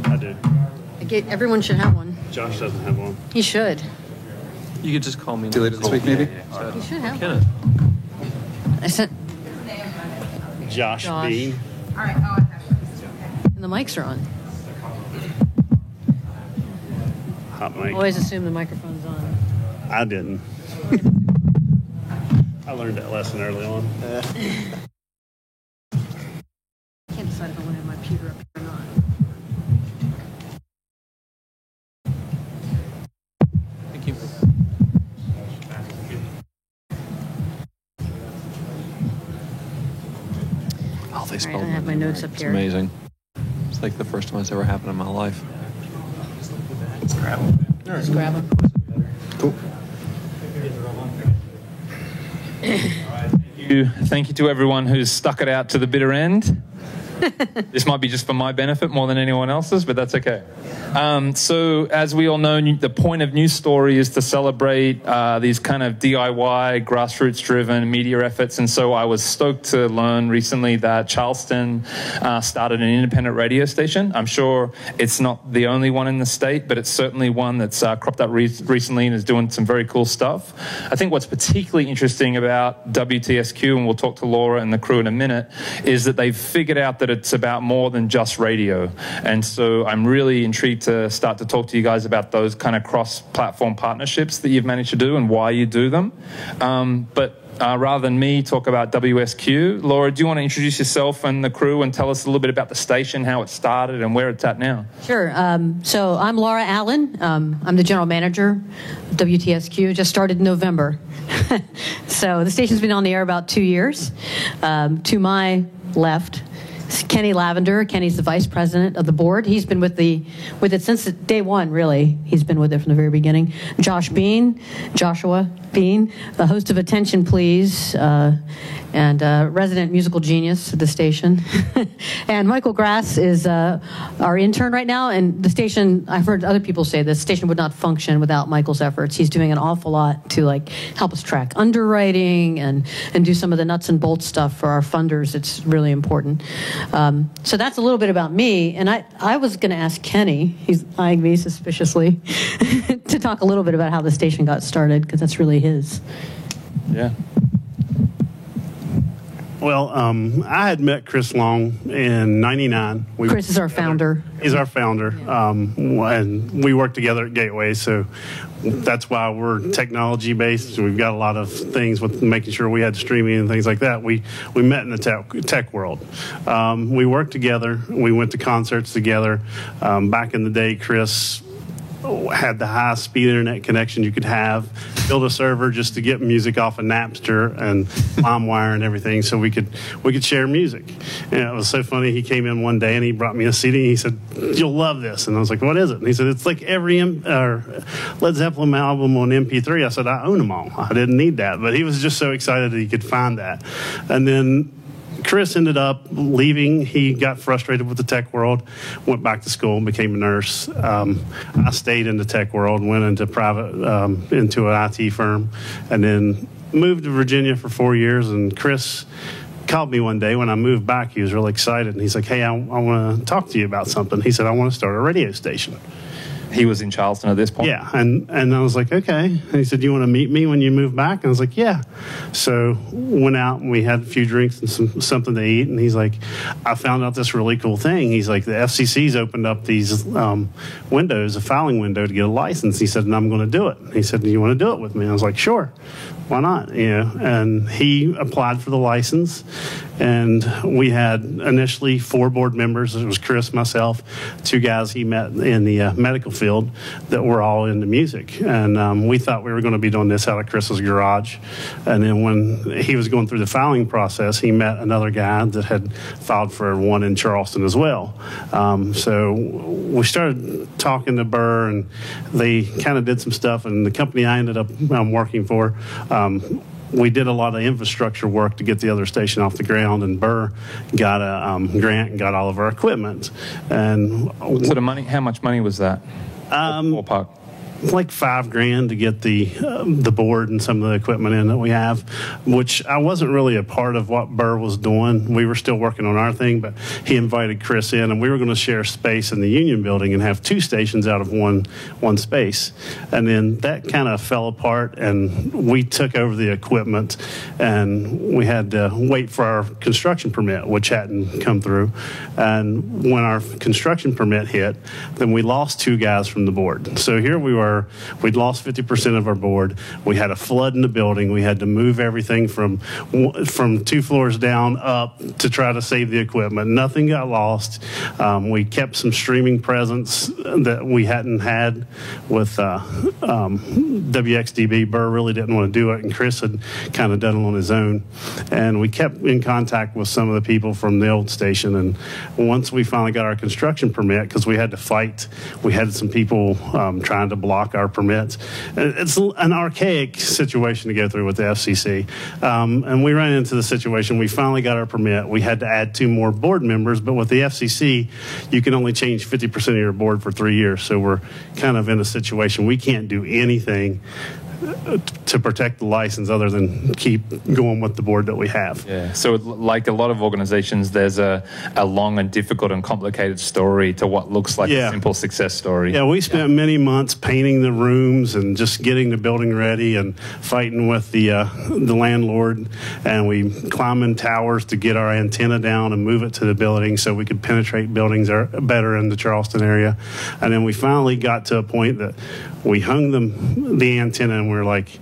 I do. Everyone should have one. Josh doesn't have one. He should. You could just call me. See you later this week, maybe? He should have Kenna. one. I sent. Josh Josh. Bean. All right. Oh, I have And the mics are on. Hot mic. Always assume the microphone's on. I didn't. I learned that lesson early on. I can't decide if I want to have my pewter up here or not. Thank you. Oh, they All spelled right, I have my notes up It's here. amazing. It's like the first time it's ever happened in my life. Just grab them. Cool. Thank you to everyone who's stuck it out to the bitter end. This might be just for my benefit more than anyone else's, but that's okay. So as we all know, the point of News Story is to celebrate these kind of DIY, grassroots-driven media efforts. And so I was stoked to learn recently that Charleston started an independent radio station. I'm sure it's not the only one in the state, but it's certainly one that's cropped up recently and is doing some very cool stuff. I think what's particularly interesting about WTSQ, and we'll talk to Laura and the crew in a minute, is that they've figured out that it's about more than just radio. And so I'm really intrigued to start to talk to you guys about those kind of cross-platform partnerships that you've managed to do and why you do them. But rather than me talk about WSQ, Laura, do you want to introduce yourself and the crew and tell us a little bit about the station, how it started and where it's at now? Sure. So I'm Laura Allen. I'm the general manager of WTSQ. Just started in November. So the station's been on the air about 2 years. To my left, Kenny Lavender. Kenny's the vice president of the board. He's been with it since day one, really. He's been with it from the very beginning. Joshua Bean, the host of Attention Please, and resident musical genius at the station. And Michael Grass is our intern right now, and the station, I've heard other people say the station would not function without Michael's efforts. He's doing an awful lot to help us track underwriting and do some of the nuts and bolts stuff for our funders. It's really important. So that's a little bit about me, and I was going to ask Kenny, he's eyeing me suspiciously, to talk a little bit about how the station got started, because that's really his. Yeah. Well, I had met Chris Long in '99. Chris is our founder. He's our founder, Yeah. and we work together at Gateway, so that's why we're technology-based. We've got a lot of things with making sure we had streaming and things like that. We met in the tech world. We worked together. We went to concerts together. Back in the day, Chris had the highest speed internet connection you could have, built a server just to get music off of Napster and LimeWire and everything so we could share music. And it was so funny. He came in one day and he brought me a CD and he said, "You'll love this." And I was like, "What is it?" And he said, "It's like every Led Zeppelin album on MP3. I said, "I own them all. I didn't need that." But he was just so excited that he could find that. And then Chris ended up leaving. He got frustrated with the tech world, went back to school, and became a nurse. I stayed in the tech world, went into into an IT firm, and then moved to Virginia for 4 years. And Chris called me one day when I moved back. He was really excited, and he's like, "Hey, I want to talk to you about something." He said, "I want to start a radio station." He was in Charleston at this point? Yeah, and I was like, okay. And he said, "You want to meet me when you move back?" And I was like, "Yeah." So went out and we had a few drinks and something to eat. And he's like, "I found out this really cool thing." He's like, "The FCC's opened up these windows, a filing window to get a license." He said, "And I'm going to do it." He said, "Do you want to do it with me?" I was like, "Sure. Why not?" And he applied for the license, and we had initially 4 board members. It was Chris, myself, 2 guys he met in the medical field that were all into music. And we thought we were going to be doing this out of Chris's garage. And then when he was going through the filing process, he met another guy that had filed for one in Charleston as well. So we started talking to Burr, and they kind of did some stuff. And the company I ended up working for, we did a lot of infrastructure work to get the other station off the ground, and Burr got a grant and got all of our equipment. And Sort of money. How much money was that? Ballpark. like $5,000 to get the board and some of the equipment in that we have, which I wasn't really a part of what Burr was doing. We were still working on our thing, but he invited Chris in, and we were going to share space in the Union Building and have 2 stations out of one space. And then that kind of fell apart, and we took over the equipment, and we had to wait for our construction permit, which hadn't come through. And when our construction permit hit, then we lost 2 guys from the board. So here we were. We'd lost 50% of our board. We had a flood in the building. We had to move everything from 2 floors down up to try to save the equipment. Nothing got lost. We kept some streaming presence that we hadn't had with WXDB. Burr really didn't want to do it, and Chris had kind of done it on his own. And we kept in contact with some of the people from the old station. And once we finally got our construction permit, because we had to fight, we had some people trying to block our permits. It's an archaic situation to go through with the FCC. And we ran into the situation, we finally got our permit. We had to add 2 more board members, but with the FCC, you can only change 50% of your board for 3 years. So we're kind of in a situation we can't do anything to protect the license other than keep going with the board that we have. Yeah. So like a lot of organizations, there's a long and difficult and complicated story to what looks like a simple success story. Yeah, we spent many months painting the rooms and just getting the building ready and fighting with the landlord, and we climbing towers to get our antenna down and move it to the building so we could penetrate buildings better in the Charleston area. And then we finally got to a point that we hung the antenna, and we were like,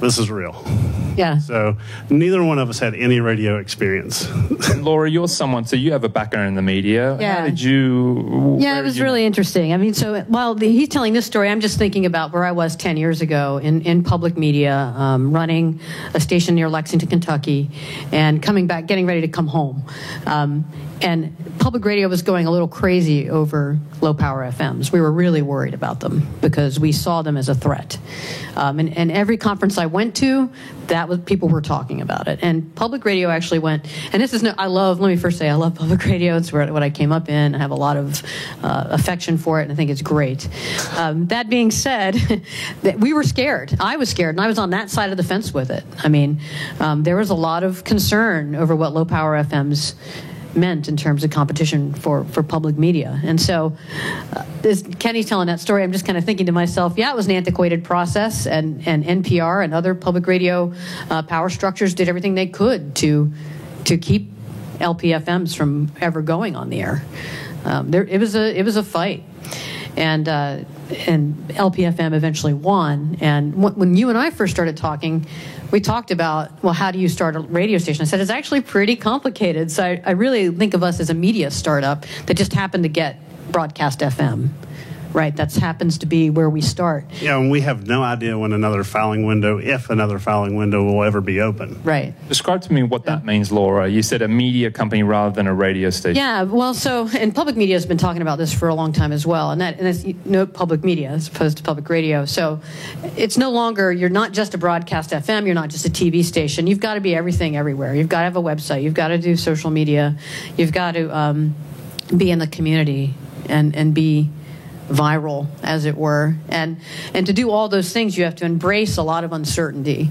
this is real. Yeah. So neither one of us had any radio experience. And Laura, you're someone, so you have a background in the media. Yeah. How did you... Yeah, it was really interesting. I mean, so while he's telling this story, I'm just thinking about where I was 10 years ago in public media, running a station near Lexington, Kentucky, and coming back, getting ready to come home. And public radio was going a little crazy over low-power FMs. We were really worried about them because we saw them as a threat. And every conference I went to, people were talking about it. And public radio actually went, and this is let me first say I love public radio. It's what I came up in. I have a lot of affection for it, and I think it's great. That being said, we were scared. I was scared, and I was on that side of the fence with it. I mean, there was a lot of concern over what low-power FMs meant in terms of competition for public media. And so as Kenny's telling that story, I'm just kind of thinking to myself, yeah, it was an antiquated process, and NPR and other public radio power structures did everything they could to keep LPFMs from ever going on the air. It was a fight. And LPFM eventually won. And when you and I first started talking, we talked about, well, how do you start a radio station? I said, it's actually pretty complicated. So I really think of us as a media startup that just happened to get broadcast FM. Right, that happens to be where we start. Yeah, and we have no idea when if another filing window will ever be open. Right. Describe to me what that means, Laura. You said a media company rather than a radio station. Yeah, well, and public media has been talking about this for a long time as well, and that's public media as opposed to public radio. So it's no longer, you're not just a broadcast FM, you're not just a TV station. You've got to be everything everywhere. You've got to have a website. You've got to do social media. You've got to be in the community and be viral, as it were, and to do all those things, you have to embrace a lot of uncertainty.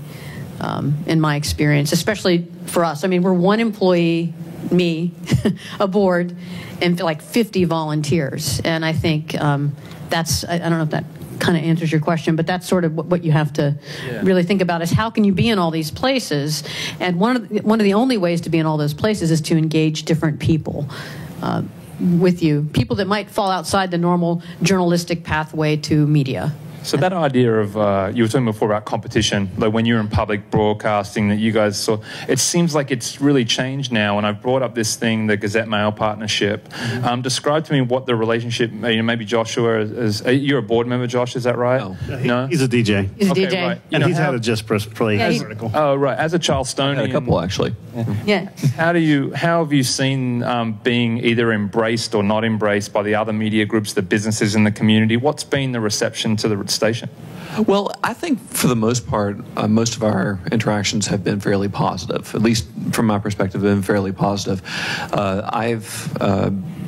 In my experience, especially for us, I mean, we're one employee, me, a board, and like 50 volunteers, and I think that's I don't know if that kind of answers your question, but that's sort of what you have to really think about is how can you be in all these places, and one of the only ways to be in all those places is to engage different people. With you, people that might fall outside the normal journalistic pathway to media. So that idea of, you were talking before about competition, like when you're in public broadcasting that you guys saw, it seems like it's really changed now, and I've brought up this thing, the Gazette Mail partnership. Describe to me what the relationship, maybe Joshua you're a board member, Josh, is that right? No? He's a DJ. He's a okay, DJ. Right. And he's had a Just Press Play article. Oh, right. As a Charlestonian. I had a couple, actually. Yeah. How have you seen being either embraced or not embraced by the other media groups, the businesses in the community? What's been the reception to station? Well, I think for the most part, most of our interactions have been fairly positive. At least from my perspective, been fairly positive.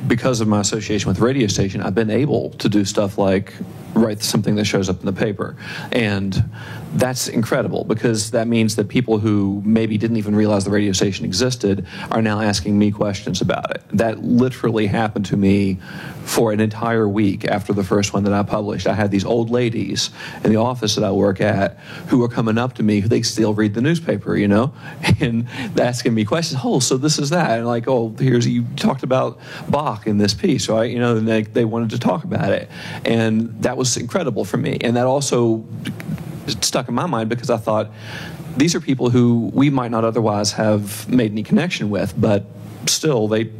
Because of my association with the radio station, I've been able to do stuff like write something that shows up in the paper. And that's incredible, because that means that people who maybe didn't even realize the radio station existed are now asking me questions about it. That literally happened to me for an entire week after the first one that I published. I had these old ladies in the office that I work at who were coming up to me, who they still read the newspaper, you know, and asking me questions. Oh, so this is that. And like, oh, you talked about Bach in this piece, right? You know, and they wanted to talk about it. And that was incredible for me. And that also stuck in my mind, because I thought, these are people who we might not otherwise have made any connection with, but still they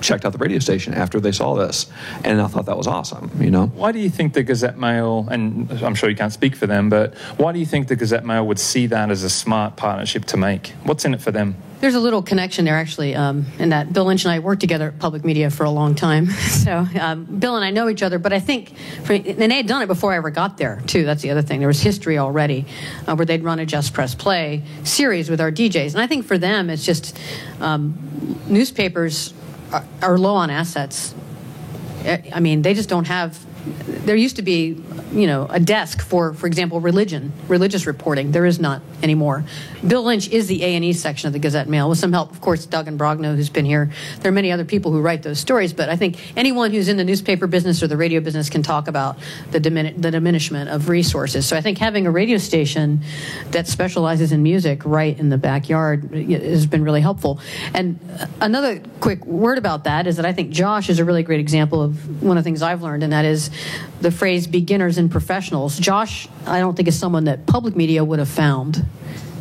checked out the radio station after they saw this, and I thought that was awesome, you know. Why do you think the Gazette Mail, and I'm sure you can't speak for them, but why do you think the Gazette Mail would see that as a smart partnership to make? What's in it for them? There's a little connection there, actually, in that Bill Lynch and I worked together at Public Media for a long time. So Bill and I know each other, but I think, and they had done it before I ever got there, too. That's the other thing. There was history already where they'd run a Just Press Play series with our DJs. And I think for them, it's just newspapers are low on assets. I mean, they just don't have. There used to be, you know, a desk for example, religious reporting. There is not anymore. Bill Lynch is the A&E section of the Gazette Mail, with some help, of course, Doug and Brogno, who's been here. There are many other people who write those stories, but I think anyone who's in the newspaper business or the radio business can talk about the diminishment of resources. So I think having a radio station that specializes in music right in the backyard has been really helpful. And another quick word about that is that I think Josh is a really great example of one of the things I've learned, and that is the phrase beginners and professionals. Josh, I don't think, is someone that Public Media would have found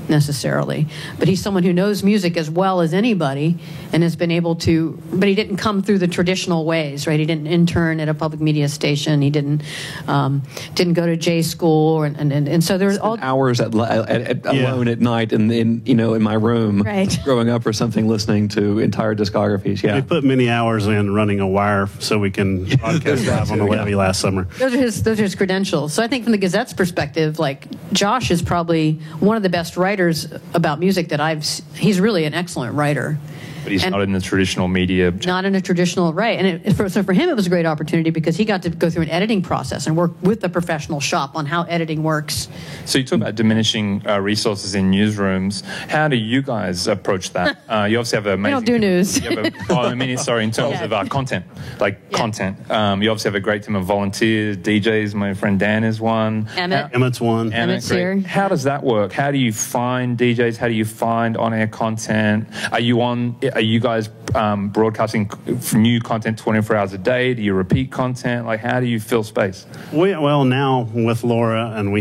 necessarily, but he's someone who knows music as well as anybody and has been able to, but he didn't come through the traditional ways, right? He didn't intern at a public media station. He didn't go to J school, and so there's all hours alone at night in my room, right, growing up or something, listening to entire discographies. Yeah, we put many hours in running a wire so we can broadcast live on the levee last summer. Those are his credentials. So I think from the Gazette's perspective, like, Josh is probably one of the best writers about music that he's really an excellent writer. But he's not in the traditional media. Not in a traditional, right. And so for him, it was a great opportunity because he got to go through an editing process and work with the professional shop on how editing works. So you talk about diminishing resources in newsrooms. How do you guys approach that? You obviously have amazing... We don't do news. In terms of content, content. You obviously have a great team of volunteers, DJs. My friend Dan is one. Emmett's one. Emmett's here. How does that work? How do you find DJs? How do you find on-air content? Are you guys broadcasting new content 24 hours a day? Do you repeat content? Like, how do you fill space? Well, now with Laura, and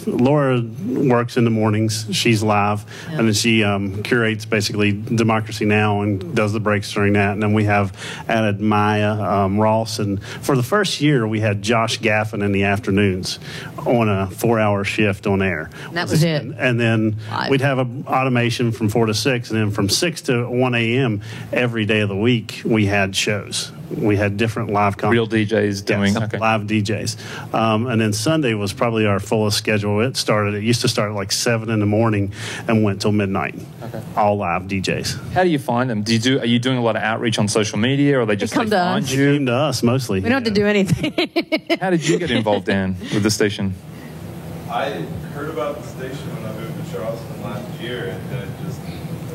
Laura works in the mornings. She's live, and then she curates basically Democracy Now! And does the breaks during that. And then we have added Maya Ross, and for the first year we had Josh Gaffin in the afternoons on a 4-hour shift on air. And that was it. And then we'd have an automation from 4 to 6, and then from 6 to 1 a.m. every day of the week we had shows. We had different live content. Real DJs doing live DJs. And then Sunday was probably our fullest schedule. It used to start at like 7 in the morning and went till midnight. Okay. All live DJs. How do you find them? Are you doing a lot of outreach on social media, or they just come to find us? you? They came to us mostly. We don't have to do anything. How did you get involved, Dan, with the station? I heard about the station when I moved to Charleston last year, and then it just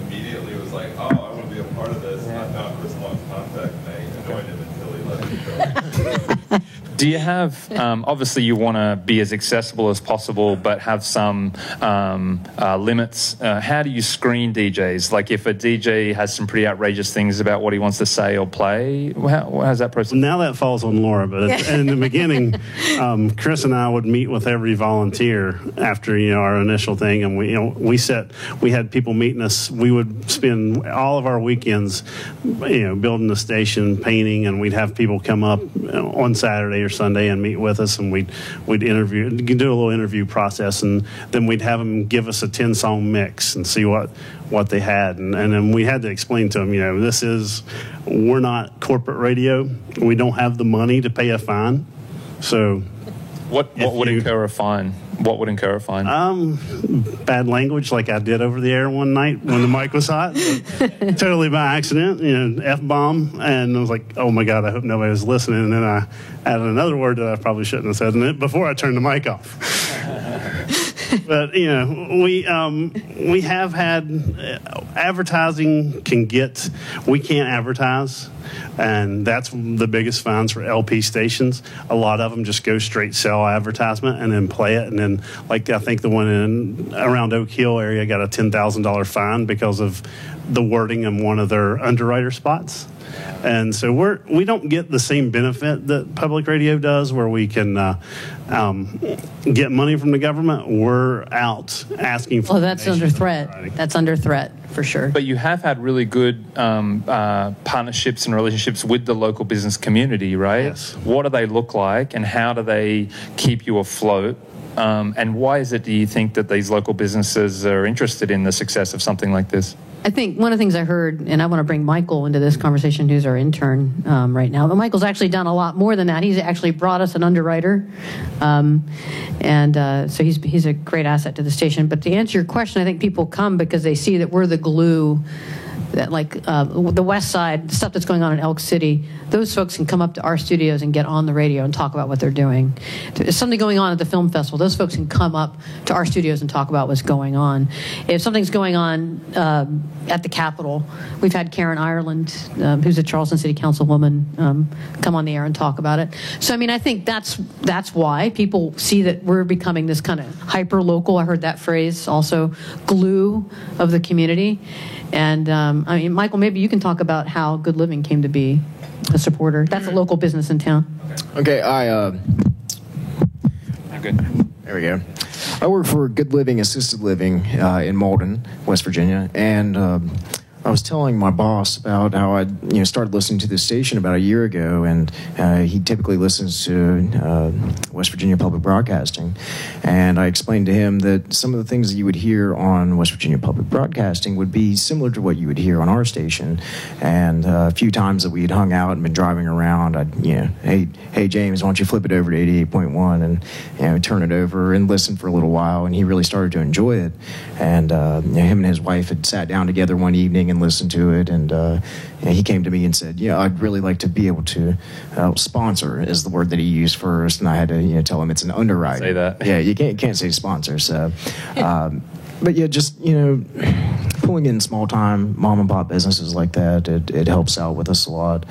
immediately was like, oh, I want to be a part of this. And I found Chris Long's contact, and I joined him until he left the show. Do you have, obviously you want to be as accessible as possible, but have some limits. How do you screen DJs? Like, if a DJ has some pretty outrageous things about what he wants to say or play, how's that process? Now that falls on Laura, but in the beginning, Chris and I would meet with every volunteer after our initial thing, and we had people meeting us. We would spend all of our weekends, building the station, painting, and we'd have people come up on Saturday or Sunday and meet with us, and we'd interview, do a little interview process, and then we'd have them give us a 10-song mix and see what they had, and then we had to explain to them, we're not corporate radio, we don't have the money to pay a fine, so What would incur a fine? What would incur a fine? Bad language, like I did over the air one night when the mic was hot, totally by accident, F-bomb, and I was like, oh my God, I hope nobody was listening, and then I added another word that I probably shouldn't have said in it before I turned the mic off. But we have had advertising we can't advertise, and that's the biggest fines for LP stations. A lot of them just go straight sell advertisement and then play it, and then like I think the one around Oak Hill area got a $10,000 fine because of the wording in one of their underwriter spots. And so we don't get the same benefit that public radio does, where we can get money from the government. We're out asking for. Well, that's under threat. That's under threat for sure. But you have had really good partnerships and relationships with the local business community, right? Yes. What do they look like, and how do they keep you afloat? And why is it, do you think, that these local businesses are interested in the success of something like this? I think one of the things I heard, and I want to bring Michael into this conversation, who's our intern right now, but Michael's actually done a lot more than that. He's actually brought us an underwriter, so he's a great asset to the station. But to answer your question, I think people come because they see that we're the glue, that like the West Side, the stuff that's going on in Elk City, those folks can come up to our studios and get on the radio and talk about what they're doing. If there's something going on at the film festival, those folks can come up to our studios and talk about what's going on. If something's going on at the Capitol, we've had Karen Ireland, who's a Charleston City Councilwoman, come on the air and talk about it. So, I mean, I think that's why people see that we're becoming this kind of hyper-local, I heard that phrase also, glue of the community. And, I mean, Michael, maybe you can talk about how Good Living came to be a supporter. That's a local business in town. Okay, Good. there we go. I work for Good Living Assisted Living in Malden, West Virginia, and I was telling my boss about how I started listening to this station about a year ago, and he typically listens to West Virginia Public Broadcasting, and I explained to him that some of the things that you would hear on West Virginia Public Broadcasting would be similar to what you would hear on our station. And a few times that we had hung out and been driving around, I'd hey James, why don't you flip it over to 88.1 and turn it over and listen for a little while, and he really started to enjoy it. And him and his wife had sat down together one evening and listened to it, and he came to me and said, I'd really like to be able to sponsor is the word that he used first, and I had to tell him it's an underwriter. Say that. Yeah, you can't say sponsor. So, but yeah, just pulling in small time mom and pop businesses like that, it helps out with us a lot.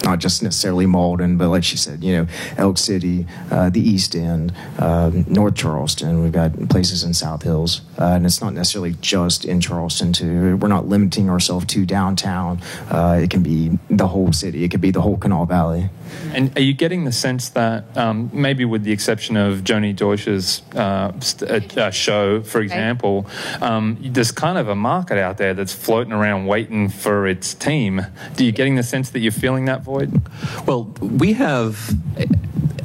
Not just necessarily Malden, but like she said, Elk City, the East End, North Charleston. We've got places in South Hills, and it's not necessarily just in Charleston too. We're not limiting ourselves to downtown. It can be the whole city. It could be the whole Kanawha Valley. And are you getting the sense that maybe with the exception of Joni Deutsch's show, for example, there's kind of a market out there that's floating around waiting for its team? Are you getting the sense that you're feeling that, Void? Well, we have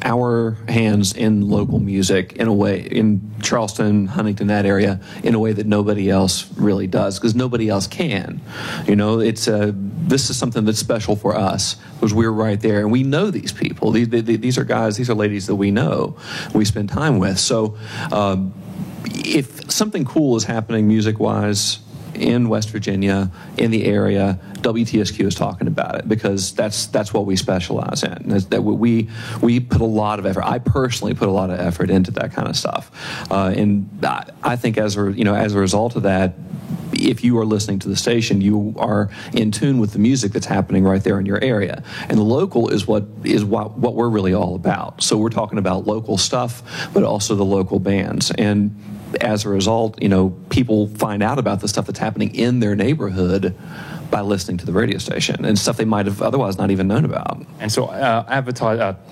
our hands in local music in a way, in Charleston, Huntington, that area, in a way that nobody else really does, because nobody else can. This is something that's special for us, because we're right there, and we know these people. These are guys, these are ladies that we know, we spend time with. So if something cool is happening music-wise in West Virginia, in the area, WTSQ is talking about it, because that's what we specialize in. That we put a lot of effort. I personally put a lot of effort into that kind of stuff, and I think as a result of that, if you are listening to the station, you are in tune with the music that's happening right there in your area. And the local is what we're really all about. So we're talking about local stuff, but also the local bands. And as a result, people find out about the stuff that's happening in their neighborhood by listening to the radio station, and stuff they might have otherwise not even known about. And so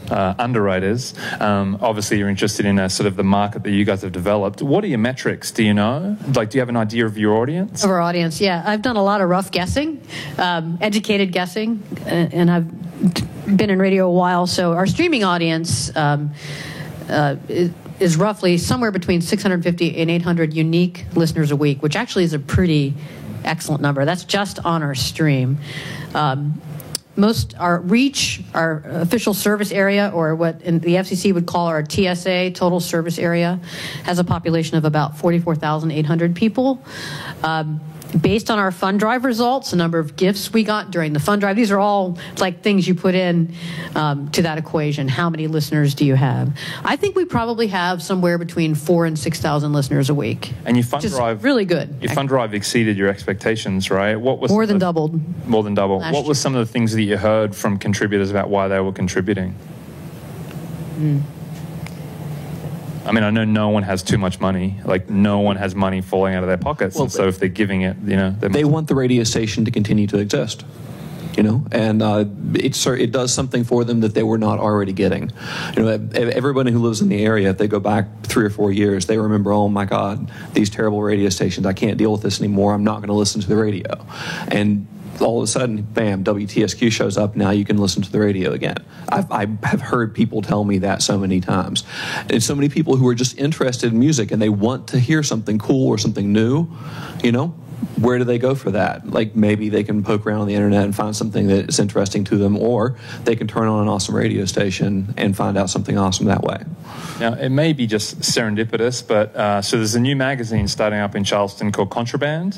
underwriters, obviously you're interested in sort of the market that you guys have developed. What are your metrics? Do you know? Like, do you have an idea of your audience? Of our audience, yeah. I've done a lot of rough guessing, educated guessing, and I've been in radio a while, so our streaming audience is roughly somewhere between 650 and 800 unique listeners a week, which actually is a pretty excellent number. That's just on our stream. our reach, our official service area, or what the FCC would call our TSA, total service area, has a population of about 44,800 people. Based on our fund drive results, the number of gifts we got during the fund drive, these are all like things you put in to that equation. How many listeners do you have? I think we probably have somewhere between 4,000 and 6,000 listeners a week. And your fund which is drive really good. Your fund drive exceeded your expectations, right? What was More than doubled. More than double. last What were some of the things that you heard from contributors about why they were contributing? I mean, I know no one has too much money. Like, no one has money falling out of their pockets. Well, and so if they're giving it, you know, They want the radio station to continue to exist, you know, and it does something for them that they were not already getting. You know, everybody who lives in the area, if they go back 3 or 4 years, they remember, oh my God, these terrible radio stations. I can't deal with this anymore. I'm not going to listen to the radio. And all of a sudden, bam, WTSQ shows up. Now you can listen to the radio again. I have heard people tell me that so many times. And so many people who are just interested in music and they want to hear something cool or something new, you know, where do they go for that? Like, maybe they can poke around on the internet and find something that's interesting to them, or they can turn on an awesome radio station and find out something awesome that way. Now, it may be just serendipitous, but so there's a new magazine starting up in Charleston called Contraband,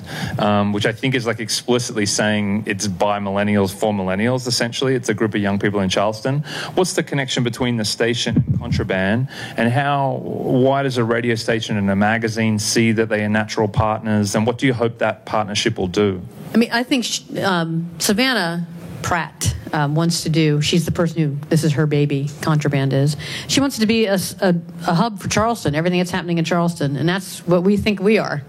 which I think is like explicitly saying it's by millennials for millennials, essentially. It's a group of young people in Charleston. What's the connection between the station and Contraband, and why does a radio station and a magazine see that they are natural partners, and what do you hope that partnership will do? I mean, I think Savannah Pratt wants to do, she's the person who, this is her baby, Contraband is. She wants to be a hub for Charleston, everything that's happening in Charleston. And that's what we think we are,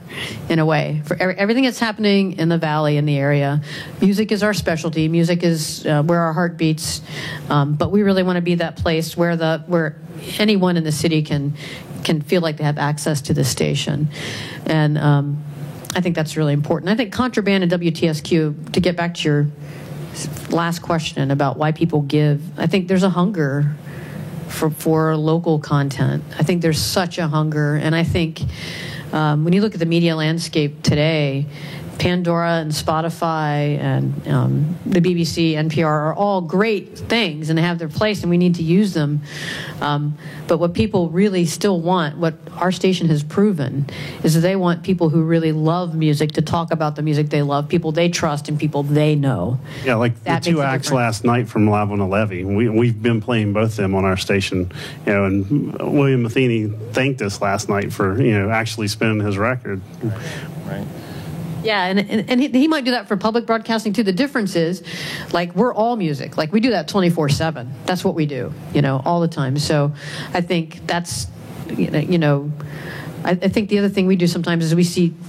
in a way. For everything that's happening in the Valley, in the area. Music is our specialty. Music is where our heart beats. But we really want to be that place where anyone in the city can feel like they have access to the station. And I think that's really important. I think Contraband and WTSQ, to get back to your last question about why people give, I think there's a hunger for local content. I think there's such a hunger. And I think when you look at the media landscape today, Pandora and Spotify and the BBC, NPR are all great things and they have their place and we need to use them. But what people really still want, what our station has proven, is that they want people who really love music to talk about the music they love, people they trust and people they know. Yeah, like That the two makes a acts difference. last night from Live on the Levee. We've been playing both of them on our station, you know, and William Matheny thanked us last night for, you know, actually spinning his record. Right. Yeah, and he might do that for public broadcasting too. The difference is, like, we're all music. Like, we do that 24/7. That's what we do, you know, all the time. So I think that's, you know, I think the other thing we do sometimes is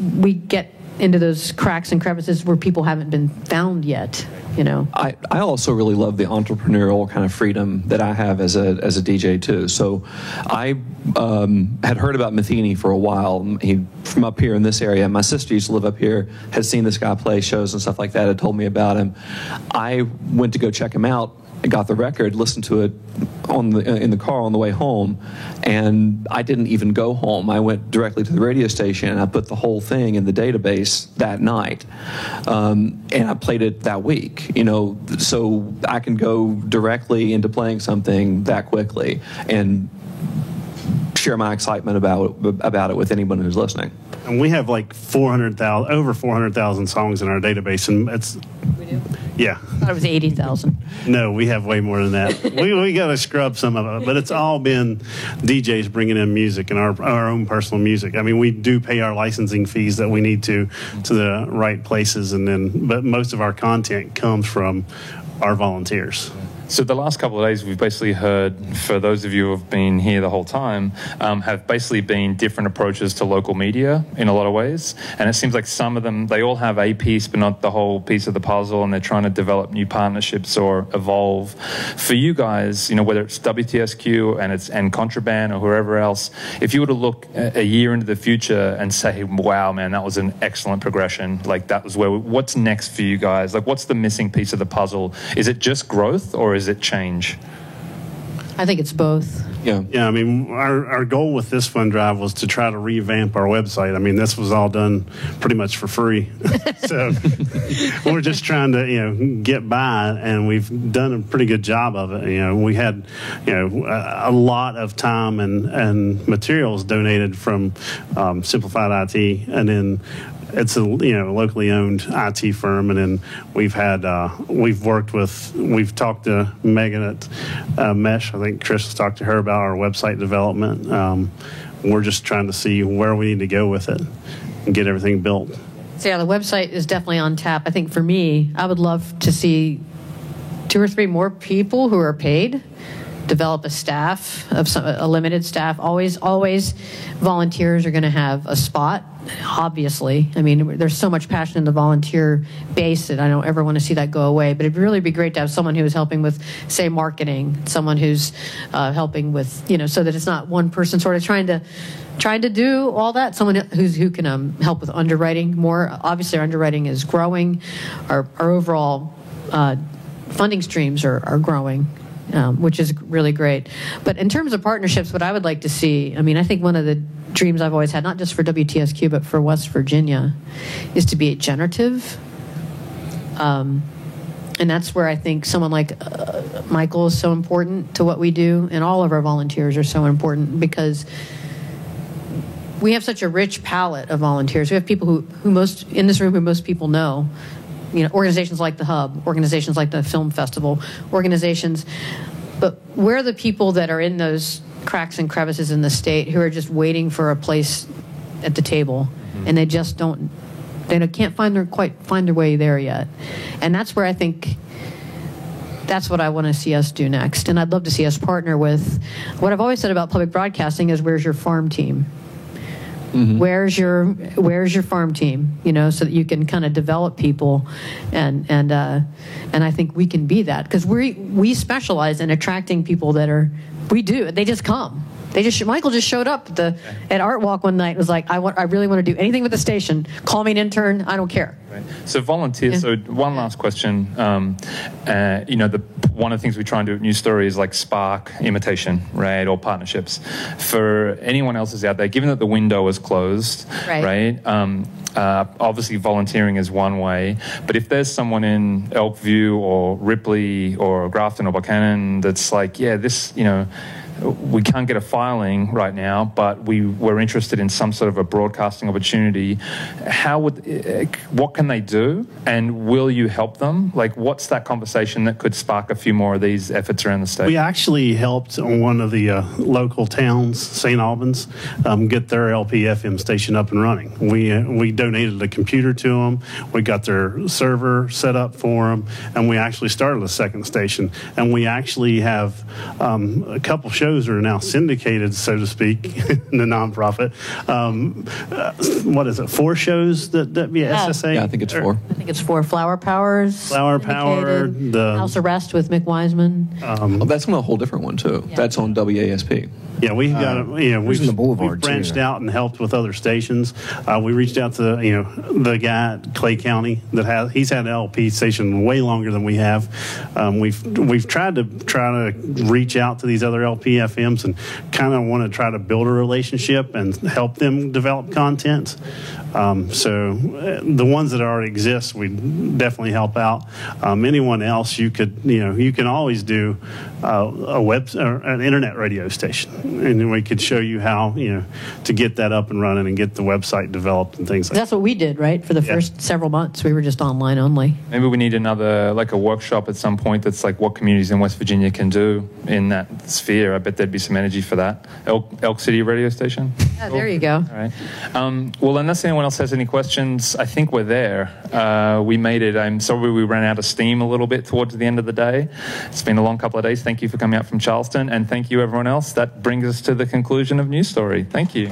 we get into those cracks and crevices where people haven't been found yet, you know. I also really love the entrepreneurial kind of freedom that I have as a DJ too. So I had heard about Matheny for a while. He from up here in this area. My sister used to live up here, had seen this guy play shows and stuff like that, had told me about him. I went to go check him out. I got the record, listened to it in the car on the way home, and I didn't even go home. I went directly to the radio station and I put the whole thing in the database that night, and I played it that week. You know, so I can go directly into playing something that quickly and share my excitement about it with anyone who's listening. And we have like over 400,000 songs in our database, and it's. We do? Yeah. I thought it was 80,000. No, we have way more than that. we got to scrub some of it, but it's all been DJs bringing in music and our own personal music. I mean, we do pay our licensing fees that we need to the right places, but most of our content comes from our volunteers. So the last couple of days, we've basically heard, for those of you who have been here the whole time, have basically been different approaches to local media in a lot of ways. And it seems like some of them, they all have a piece, but not the whole piece of the puzzle, and they're trying to develop new partnerships or evolve. For you guys, you know, whether it's WTSQ and Contraband or whoever else, if you were to look a year into the future and say, wow, man, that was an excellent progression, like that was what's next for you guys? Like, what's the missing piece of the puzzle? Is it just growth, or is it change? I think it's both. Yeah. Yeah, I mean, our goal with this fund drive was to try to revamp our website. I mean, this was all done pretty much for free. So we're just trying to, get by, and we've done a pretty good job of it. We had, a lot of time and materials donated from Simplified IT, and then it's a locally owned IT firm, and then we've talked to Megan at Mesh. I think Chris has talked to her about our website development. We're just trying to see where we need to go with it and get everything built. So yeah, the website is definitely on tap. I think for me, I would love to see 2 or 3 more people who are paid develop a staff of a limited staff. Always volunteers are going to have a spot, obviously. I mean, there's so much passion in the volunteer base that I don't ever want to see that go away, but it'd really be great to have someone who is helping with, say, marketing, someone who's helping with, so that it's not one person sort of trying to do all that. Someone who can help with underwriting more. Obviously, our underwriting is growing. Our overall funding streams are growing, which is really great. But in terms of partnerships, what I would like to see, I mean, I think one of the dreams I've always had, not just for WTSQ, but for West Virginia, is to be generative. And that's where I think someone like Michael is so important to what we do, and all of our volunteers are so important, because we have such a rich palette of volunteers. We have people who most in this room who most people know. Organizations like the Hub, organizations like the Film Festival, organizations. But we're the people that are in those cracks and crevices in the state who are just waiting for a place at the table, and they just can't quite find their way there yet. And that's where I think that's what I want to see us do next. And I'd love to see us partner with what I've always said about public broadcasting is, where's your farm team? Mm-hmm. Where's your farm team? So that you can kind of develop people, and I think we can be that, because we specialize in attracting people they just come. Michael just showed up at Art Walk one night and was like, I really want to do anything with the station. Call me an intern. I don't care. Right. So volunteers. Yeah. So one last question. One of the things we try and do at News Story is like spark imitation, right, or partnerships. For anyone else who's out there, given that the window is closed, right? Obviously, volunteering is one way, but if there's someone in Elkview or Ripley or Grafton or Buchanan that's like, we can't get a filing right now, but we're interested in some sort of a broadcasting opportunity. What can they do, and will you help them? Like, what's that conversation that could spark a few more of these efforts around the state? We actually helped one of the local towns, St. Albans, get their LP-FM station up and running. We donated a computer to them. We got their server set up for them, and we actually started a second station. And we actually have a couple shows are now syndicated, so to speak, in the nonprofit. What is it? 4 shows that WSSA? Yeah, I think it's 4. I think it's 4. Flower Power, the House Arrest with Mick Wiseman. That's on a whole different one too. Yeah. That's on WASP. Yeah, we've got we've branched out and helped with other stations. We reached out to the guy at Clay County he's had an LP station way longer than we have. We've tried to reach out to these other LP FMs and kind of want to try to build a relationship and help them develop content. So the ones that already exist, we definitely help out. Anyone else, you can always do an internet radio station, and we could show you how to get that up and running and get the website developed and things like that. That's what we did, right? For the first several months, we were just online only. Maybe we need another, like a workshop at some point that's like what communities in West Virginia can do in that sphere. I bet there'd be some energy for that. Elk City radio station. Yeah, there you go. All right. Well, unless anyone else has any questions, I think we're there. We made it. I'm sorry we ran out of steam a little bit towards the end of the day. It's been a long couple of days. Thank you for coming out from Charleston, and thank you everyone else. That brings us to the conclusion of News Story. Thank you.